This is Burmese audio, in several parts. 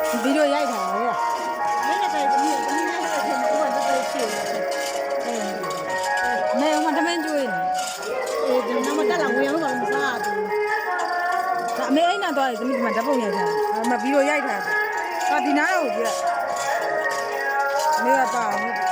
ဗီဒီယိုရိုက်ထားတယ်လားမင်းလည်းပဲဒီနေ့လည်းထင်တယ်ဟိုကတက်တက်ဖြစ်နေတယ်မတမင်းကျွေးနေဒီနောက်မတက်လာဝင်ရမှာမစားဘူးဒါအမေအိမ်နာသွားတယ်သမီးဒီမှာဓာတ်ပုံရိုက်ထားတယ်အမဗီဒီယိုရိုက်ထားတယ်ဟာဒီနားကိုကြည့်အမေကပါဘူး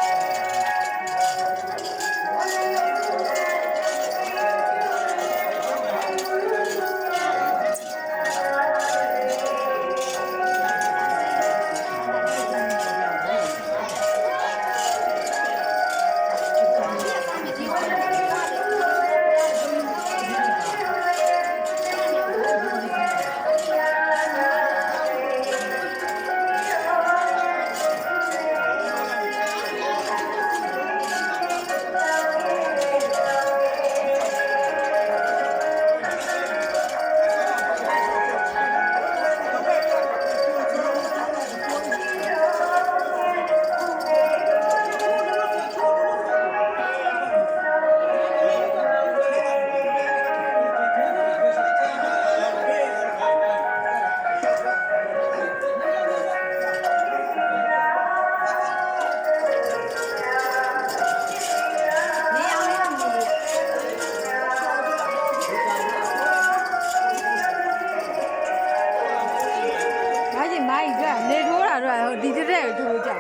နေထိုးတာတော့ဒီတက်တက်ထိုးကြတယ်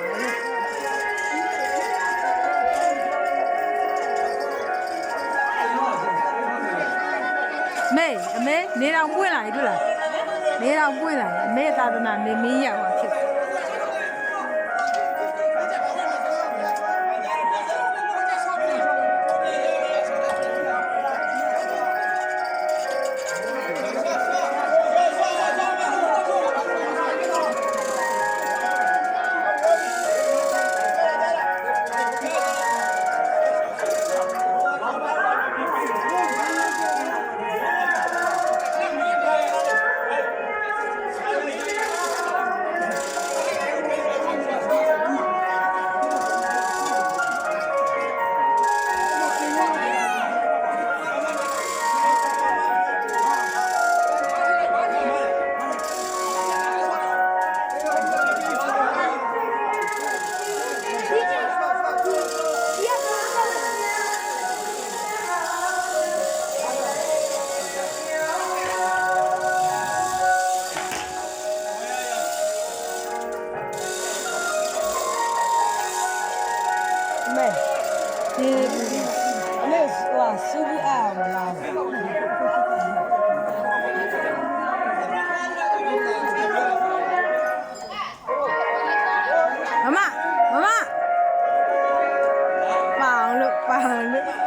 မေအမေနေတော်ပွင့်လာပြီတွေ့လားနေတော်ပွင့်လာတယ်အမေသာသနာနေမင်းရောက်ဖြစ်ဒီအမေဟိုစူးအားမလားမမပါအောင်လို့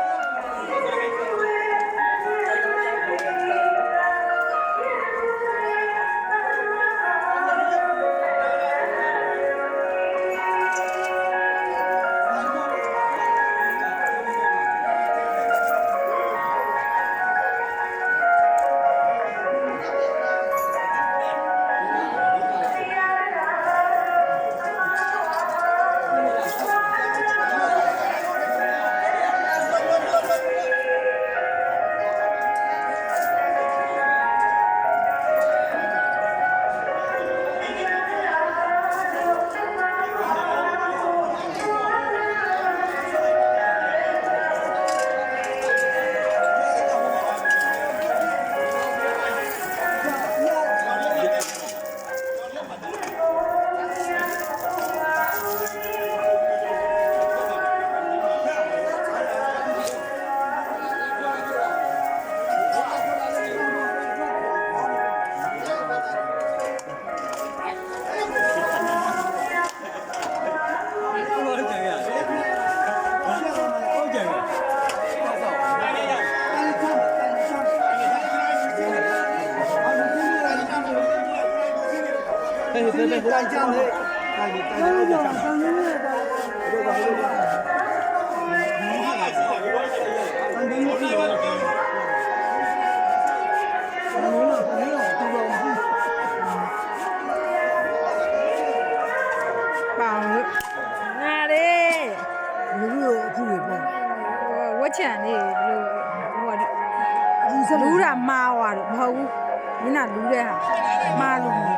对，带酱的，带的带ပေါင်လို့ငါလေဝက်ချန်လေးဘလို့ဟိုလူးတာမာသွားလို့မဟုတ်ဘူးမင်းကလူးတဲ့ဟာမာလို့မဟု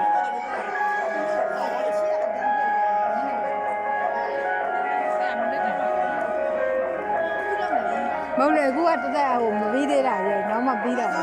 တ်လေအခုကတက်တက်ဟိုမပြီးသေးတာလေနောက်မှပြီးတာလေ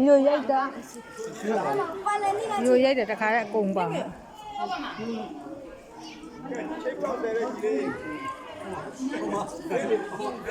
ရိုရိုက်တာတခါတည်းအကုန်ပါ